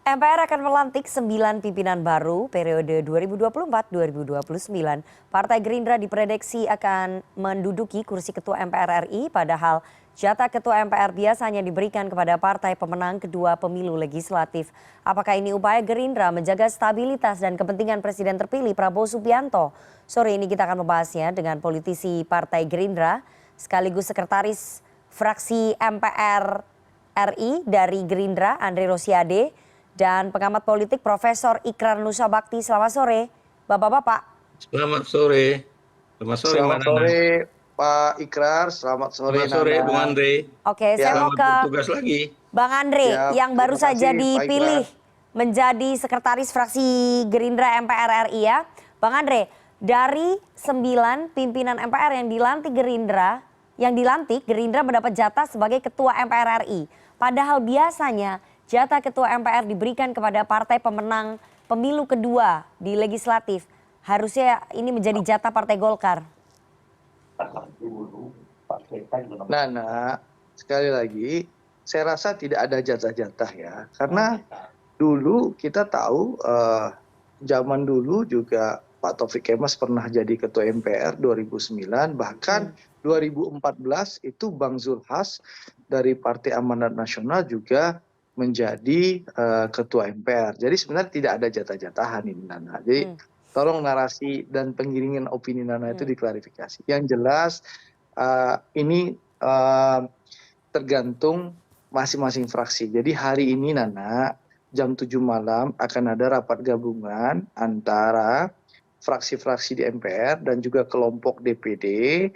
MPR akan melantik 9 pimpinan baru periode 2024-2029. Partai Gerindra diprediksi akan menduduki kursi Ketua MPR RI, padahal jatah Ketua MPR biasanya diberikan kepada partai pemenang kedua pemilu legislatif. Apakah ini upaya Gerindra menjaga stabilitas dan kepentingan Presiden terpilih Prabowo Subianto? Sore ini kita akan membahasnya dengan politisi Partai Gerindra sekaligus sekretaris fraksi MPR RI dari Gerindra, Andre Rosiade, dan pengamat politik Profesor Ikrar Nusa Bakti. Selamat sore, Bapak-bapak. Selamat sore. Selamat sore, Selamat Mbak Nana. sore Pak Ikrar, selamat sore Selamat sore, Nana. Bung Andre. Oke, saya mau Selamat ke bertugas lagi. Bang Andre Siap, yang baru terima saja kasih, Pak dipilih Ikrar. menjadi sekretaris fraksi Gerindra MPR RI ya. Bang Andre, dari 9 pimpinan MPR yang dilantik Gerindra mendapat jatah sebagai Ketua MPR RI. Padahal biasanya jatah Ketua MPR diberikan kepada partai pemenang pemilu kedua di legislatif. Harusnya ini menjadi jatah Partai Golkar. Nana, sekali lagi, saya rasa tidak ada jatah-jatah ya. Karena dulu kita tahu, zaman dulu juga Pak Taufik Kemas pernah jadi Ketua MPR 2009, bahkan 2014 itu Bang Zulhas dari Partai Amanat Nasional juga menjadi Ketua MPR. Jadi sebenarnya tidak ada jatah-jatahan ini Nana. Jadi tolong narasi dan penggiringan opini Nana itu diklarifikasi. Yang jelas ini tergantung masing-masing fraksi. Jadi hari ini Nana jam 7 malam akan ada rapat gabungan antara fraksi-fraksi di MPR dan juga kelompok DPD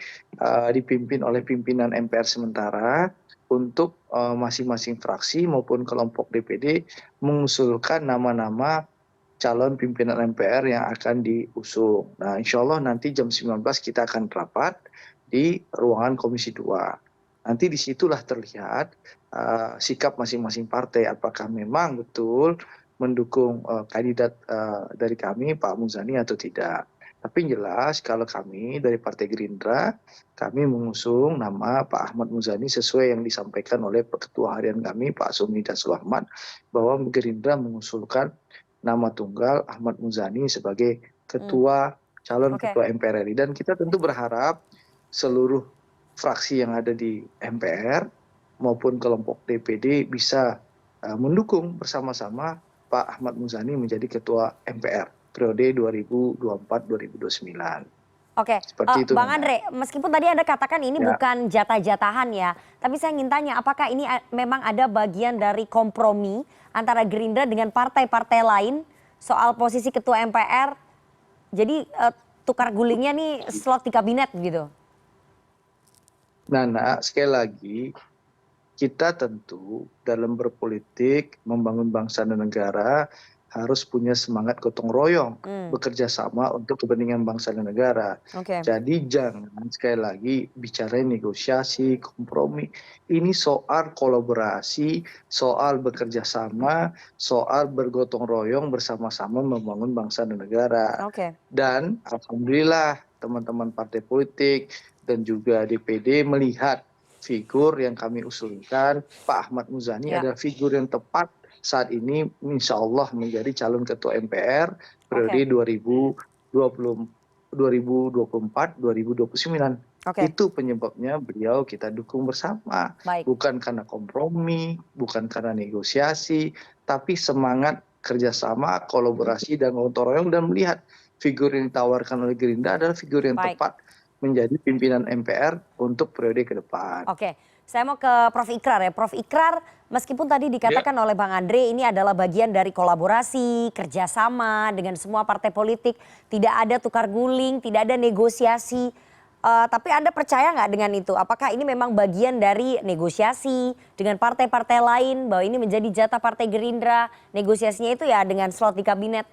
dipimpin oleh pimpinan MPR sementara untuk masing-masing fraksi maupun kelompok DPD mengusulkan nama-nama calon pimpinan MPR yang akan diusung. Nah, insya Allah nanti jam 19 kita akan rapat di ruangan Komisi 2. Nanti disitulah terlihat sikap masing-masing partai, apakah memang betul mendukung kandidat dari kami, Pak Muzani, atau tidak. Tapi yang jelas kalau kami dari Partai Gerindra, kami mengusung nama Pak Ahmad Muzani sesuai yang disampaikan oleh Ketua Harian kami, Pak Sumi Dasul Ahmad, bahwa Gerindra mengusulkan nama tunggal Ahmad Muzani sebagai Ketua calon Ketua MPR RI. Dan kita tentu berharap seluruh fraksi yang ada di MPR maupun kelompok DPD bisa mendukung bersama-sama Pak Ahmad Muzani menjadi Ketua MPR periode 2024-2029. Oke, Seperti itu, Bang Andre, meskipun tadi Anda katakan ini bukan jatah-jatahan ya, tapi saya ingin tanya apakah ini memang ada bagian dari kompromi antara Gerindra dengan partai-partai lain soal posisi Ketua MPR? Jadi tukar gulingnya nih slot di kabinet gitu. Nana, sekali lagi kita tentu dalam berpolitik membangun bangsa dan negara harus punya semangat gotong royong, bekerja sama untuk kepentingan bangsa dan negara. Jadi jangan sekali lagi bicara negosiasi, kompromi. Ini soal kolaborasi, soal bekerja sama, soal bergotong royong bersama-sama membangun bangsa dan negara. Dan alhamdulillah teman-teman partai politik dan juga DPD melihat figur yang kami usulkan, Pak Ahmad Muzani adalah figur yang tepat saat ini insya Allah menjadi calon Ketua MPR periode 2024-2029. Itu penyebabnya beliau kita dukung bersama. Bukan karena kompromi, bukan karena negosiasi, tapi semangat kerjasama, kolaborasi, dan gotong royong, dan melihat figur yang ditawarkan oleh Gerindra adalah figur yang tepat menjadi pimpinan MPR untuk periode ke depan. Oke, saya mau ke Prof. Ikrar ya. Prof. Ikrar, meskipun tadi dikatakan oleh Bang Andre ini adalah bagian dari kolaborasi, kerjasama dengan semua partai politik, tidak ada tukar guling, tidak ada negosiasi. Tapi Anda percaya nggak dengan itu? Apakah ini memang bagian dari negosiasi dengan partai-partai lain, bahwa ini menjadi jatah Partai Gerindra, negosiasinya itu ya dengan slot di kabinet?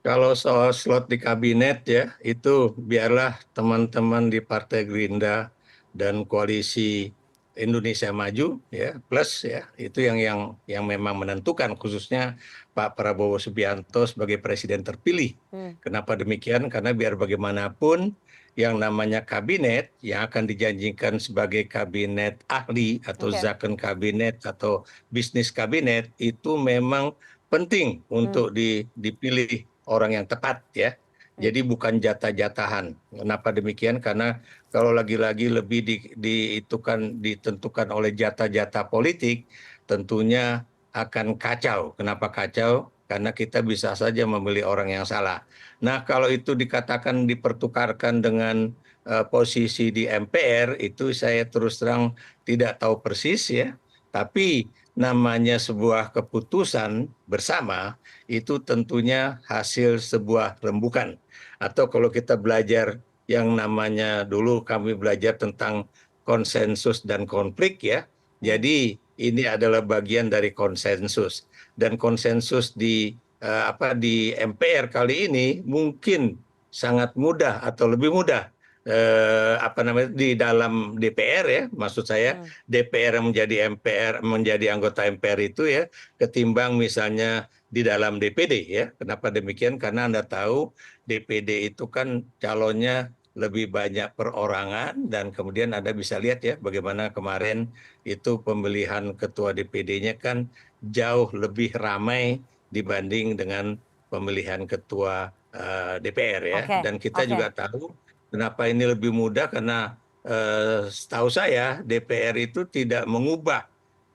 Kalau soal slot di kabinet ya, itu biarlah teman-teman di Partai Gerindra dan Koalisi Indonesia Maju ya, plus ya, itu yang memang menentukan, khususnya Pak Prabowo Subianto sebagai presiden terpilih. Kenapa demikian? Karena biar bagaimanapun yang namanya kabinet yang akan dijanjikan sebagai kabinet ahli atau Oke. zakon kabinet atau bisnis kabinet itu memang penting untuk dipilih orang yang tepat ya. Jadi bukan jatah-jatahan. Kenapa demikian? Karena kalau lagi-lagi lebih ditentukan oleh jatah-jatah politik, tentunya akan kacau. Kenapa kacau? Karena kita bisa saja memilih orang yang salah. Nah, kalau itu dikatakan dipertukarkan dengan posisi di MPR, itu saya terus terang tidak tahu persis ya. Tapi namanya sebuah keputusan bersama itu tentunya hasil sebuah rembukan. Atau kalau kita belajar yang namanya dulu kami belajar tentang konsensus dan konflik ya. Jadi ini adalah bagian dari konsensus. Dan konsensus di MPR kali ini mungkin sangat mudah atau lebih mudah di dalam DPR ya, maksud saya DPR yang menjadi MPR menjadi anggota MPR itu ya ketimbang misalnya di dalam DPD ya. Kenapa demikian? Karena Anda tahu DPD itu kan calonnya lebih banyak perorangan dan kemudian Anda bisa lihat ya bagaimana kemarin itu pemilihan ketua DPD-nya kan jauh lebih ramai dibanding dengan pemilihan ketua DPR ya. Oke, Dan kita oke. juga tahu kenapa ini lebih mudah karena setahu saya DPR itu tidak mengubah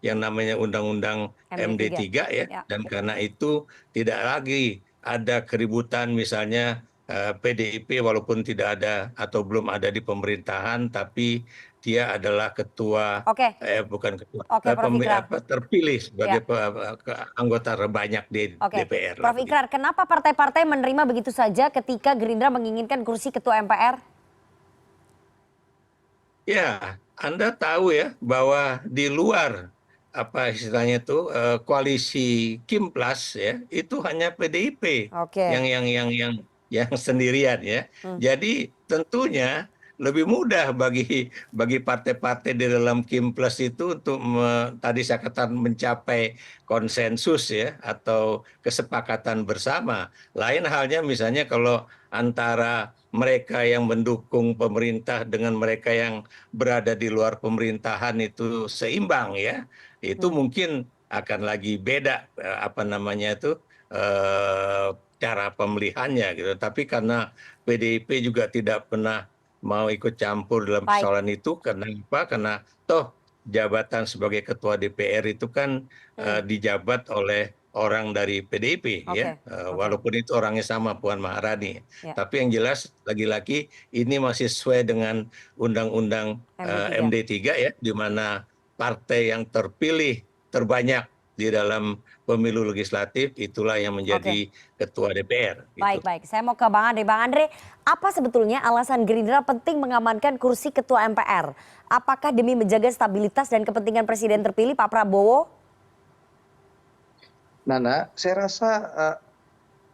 yang namanya Undang-Undang MD3. MD3 ya. Ya. Dan karena itu tidak lagi ada keributan misalnya PDIP walaupun tidak ada atau belum ada di pemerintahan tapi dia adalah ketua Oke, bukan ketua oke Prof Ikrar. terpilih sebagai Ya. anggota terbanyak di Oke, DPR lah Prof begitu. Ikrar, kenapa partai-partai menerima begitu saja ketika Gerindra menginginkan kursi ketua MPR? Ya, Anda tahu ya bahwa di luar apa istilahnya itu koalisi Kim Plus ya itu hanya PDIP Oke. yang sendirian ya. Jadi tentunya lebih mudah bagi partai-partai di dalam Kim Plus itu untuk tadi saya katakan mencapai konsensus ya atau kesepakatan bersama. Lain halnya misalnya kalau antara mereka yang mendukung pemerintah dengan mereka yang berada di luar pemerintahan itu seimbang ya, itu mungkin akan lagi beda apa namanya itu cara pemilihannya gitu. Tapi karena PDIP juga tidak pernah mau ikut campur dalam Baik. persoalan itu, karena apa? Karena toh jabatan sebagai ketua DPR itu kan dijabat oleh orang dari PDIP Oke, ya, oke. walaupun itu orangnya sama Puan Maharani. Ya. Tapi yang jelas lagi-lagi ini masih sesuai dengan Undang-Undang MD3. MD3 ya, di mana partai yang terpilih terbanyak di dalam pemilu legislatif itulah yang menjadi ketua DPR. Gitu. Baik, baik. Saya mau ke Bang Andre. Bang Andre, apa sebetulnya alasan Gerindra penting mengamankan kursi ketua MPR? Apakah demi menjaga stabilitas dan kepentingan Presiden terpilih Pak Prabowo? Nana, saya rasa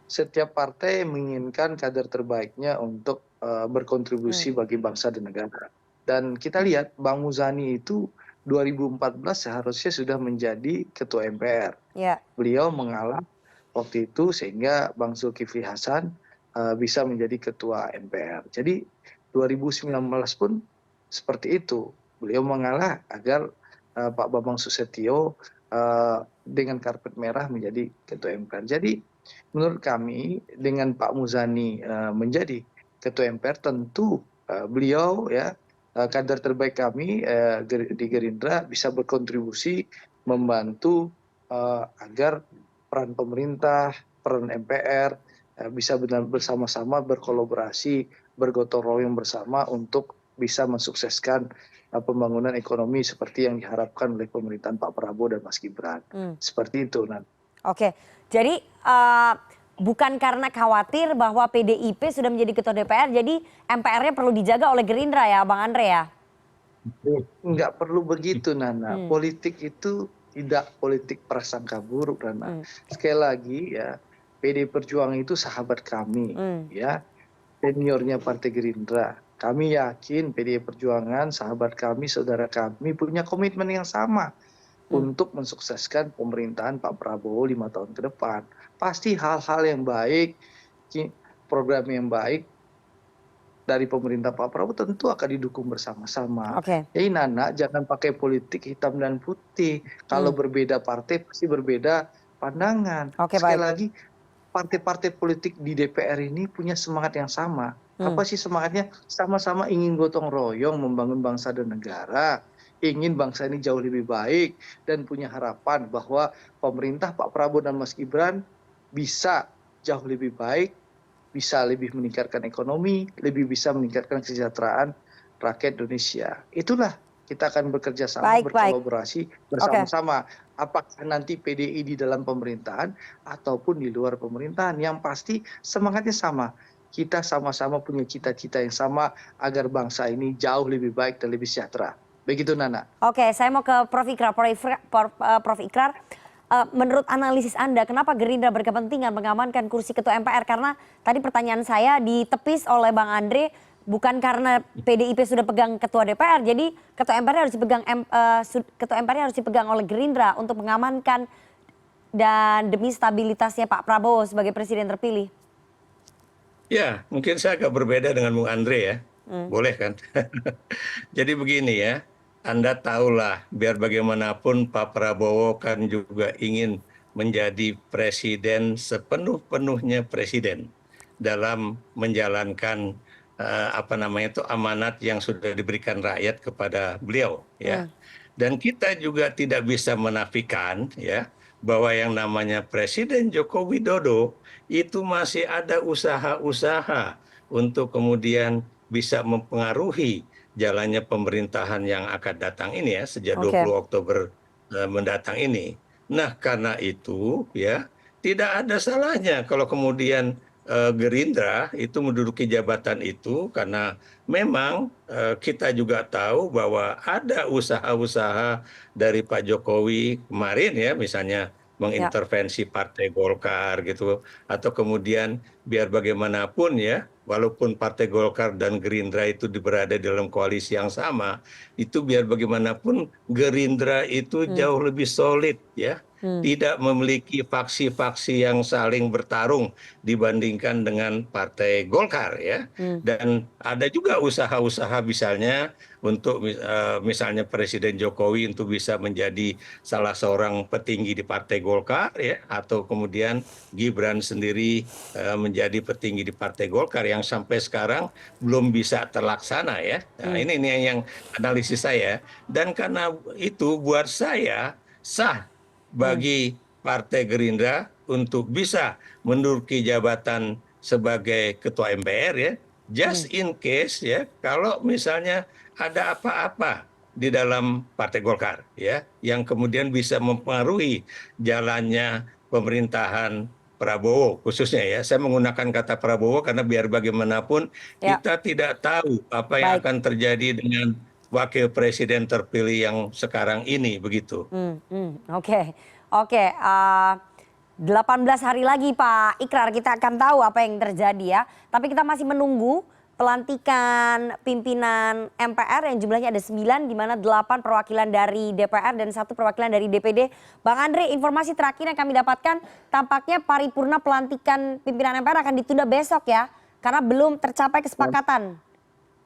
setiap partai menginginkan kader terbaiknya untuk berkontribusi bagi bangsa dan negara. Dan kita lihat Bang Muzani itu 2014 seharusnya sudah menjadi ketua MPR. Ya. Beliau mengalah waktu itu sehingga Bang Zulkifli Hasan bisa menjadi ketua MPR. Jadi 2019 pun seperti itu. Beliau mengalah agar Pak Bambang Susetio dengan karpet merah menjadi ketua MPR. Jadi menurut kami dengan Pak Muzani menjadi ketua MPR tentu beliau ya kader terbaik kami di Gerindra bisa berkontribusi membantu agar peran pemerintah, peran MPR bisa benar bersama-sama berkolaborasi, bergotong royong bersama untuk bisa mensukseskan pembangunan ekonomi seperti yang diharapkan oleh pemerintahan Pak Prabowo dan Mas Gibran. Seperti itu, Nan. Oke, jadi bukan karena khawatir bahwa PDIP sudah menjadi ketua DPR, jadi MPR-nya perlu dijaga oleh Gerindra ya, Bang Andre ya? Nggak perlu begitu, Nana. Politik itu tidak politik prasangka buruk, Nana. Sekali lagi ya, PD Perjuangan itu sahabat kami, ya, seniornya Partai Gerindra. Kami yakin PD Perjuangan, sahabat kami, saudara kami punya komitmen yang sama untuk mensukseskan pemerintahan Pak Prabowo 5 tahun ke depan. Pasti hal-hal yang baik, program yang baik dari pemerintah Pak Prabowo tentu akan didukung bersama-sama. Oke. Jadi Nana jangan pakai politik hitam dan putih. Kalau berbeda partai pasti berbeda pandangan. Oke, Sekali baik. lagi partai-partai politik di DPR ini punya semangat yang sama. Apa sih semangatnya? Sama-sama ingin gotong royong membangun bangsa dan negara, ingin bangsa ini jauh lebih baik, dan punya harapan bahwa pemerintah Pak Prabowo dan Mas Gibran bisa jauh lebih baik, bisa lebih meningkatkan ekonomi, lebih bisa meningkatkan kesejahteraan rakyat Indonesia. Itulah kita akan bekerja sama, Baik, baik. berkolaborasi Oke. bersama-sama. Apakah nanti PDI di dalam pemerintahan ataupun di luar pemerintahan, yang pasti semangatnya sama. Kita sama-sama punya cita-cita yang sama agar bangsa ini jauh lebih baik dan lebih sejahtera. Begitu Nana. Oke, saya mau ke Prof. Ikrar. Prof. Ikrar, menurut analisis Anda, kenapa Gerindra berkepentingan mengamankan kursi Ketua MPR? Karena tadi pertanyaan saya ditepis oleh Bang Andre, bukan karena PDIP sudah pegang Ketua DPR, jadi Ketua MPR harus dipegang oleh Gerindra untuk mengamankan dan demi stabilitasnya Pak Prabowo sebagai presiden terpilih. Ya, mungkin saya agak berbeda dengan Bung Andre ya. Boleh kan? Jadi begini ya, Anda tahulah biar bagaimanapun Pak Prabowo kan juga ingin menjadi presiden sepenuh-penuhnya presiden dalam menjalankan amanat yang sudah diberikan rakyat kepada beliau ya. Dan kita juga tidak bisa menafikan ya bahwa yang namanya Presiden Joko Widodo itu masih ada usaha-usaha untuk kemudian bisa mempengaruhi jalannya pemerintahan yang akan datang ini ya sejak 20 Oktober mendatang ini. Nah, karena itu ya tidak ada salahnya kalau kemudian Gerindra itu menduduki jabatan itu karena memang kita juga tahu bahwa ada usaha-usaha dari Pak Jokowi kemarin ya misalnya mengintervensi Partai Golkar gitu atau kemudian biar bagaimanapun ya walaupun Partai Golkar dan Gerindra itu berada dalam koalisi yang sama itu biar bagaimanapun Gerindra itu jauh lebih solid ya tidak memiliki faksi-faksi yang saling bertarung dibandingkan dengan Partai Golkar ya. Dan ada juga usaha-usaha misalnya untuk misalnya Presiden Jokowi untuk bisa menjadi salah seorang petinggi di Partai Golkar ya atau kemudian Gibran sendiri menjadi petinggi di Partai Golkar yang sampai sekarang belum bisa terlaksana ya. Nah, ini yang analisis saya dan karena itu buat saya sah bagi Partai Gerindra untuk bisa menduduki jabatan sebagai Ketua MPR ya, just in case ya, kalau misalnya ada apa-apa di dalam Partai Golkar ya, yang kemudian bisa mempengaruhi jalannya pemerintahan Prabowo khususnya ya. Saya menggunakan kata Prabowo karena biar bagaimanapun kita tidak tahu apa yang akan terjadi dengan wakil presiden terpilih yang sekarang ini begitu. Oke. 18 hari lagi Pak Ikrar kita akan tahu apa yang terjadi ya. Tapi kita masih menunggu pelantikan pimpinan MPR yang jumlahnya ada 9 di mana 8 perwakilan dari DPR dan 1 perwakilan dari DPD. Bang Andre, informasi terakhir yang kami dapatkan tampaknya paripurna pelantikan pimpinan MPR akan ditunda besok ya. Karena belum tercapai kesepakatan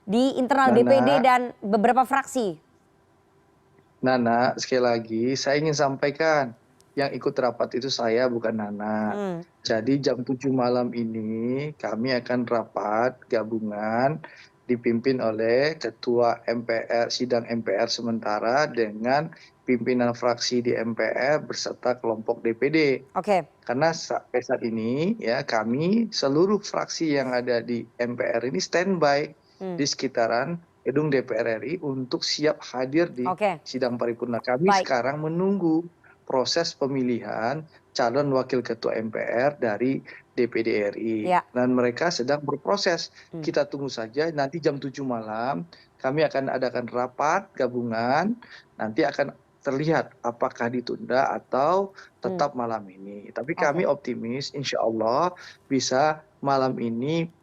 di internal DPD dan beberapa fraksi. Nana, sekali lagi saya ingin sampaikan yang ikut rapat itu saya bukan Nana. Jadi jam 7 malam ini kami akan rapat gabungan dipimpin oleh Ketua MPR, sidang MPR sementara dengan pimpinan fraksi di MPR beserta kelompok DPD. Karena sampai saat ini ya kami seluruh fraksi yang ada di MPR ini standby di sekitaran gedung DPR RI untuk siap hadir di sidang paripurna. Kami sekarang menunggu proses pemilihan calon wakil ketua MPR dari DPD RI. Dan mereka sedang berproses. Kita tunggu saja nanti jam 7 malam kami akan adakan rapat gabungan. Nanti akan terlihat apakah ditunda atau tetap malam ini. Tapi kami optimis insya Allah bisa malam ini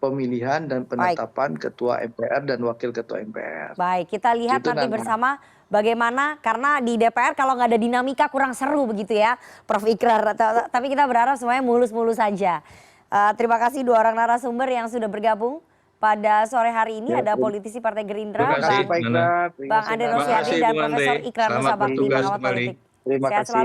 pemilihan dan penetapan ketua MPR dan wakil ketua MPR. Baik, kita lihat nanti bersama bagaimana karena di DPR kalau nggak ada dinamika kurang seru begitu ya Prof. Ikrar. Tapi kita berharap semuanya mulus-mulus saja. Terima kasih 2 orang narasumber yang sudah bergabung. pada sore hari ini Ya, ada politisi Partai Gerindra, Terima kasih, Pak Nana. Ikrar. Terima Bang kasih, Andre Nana. Terima Rosiade kasih, dan Bung Andre. Profesor Ikrar Nusa Selamat Bakti, bertugas pengamat kembali. politik. Terima Sehat kasih. selalu.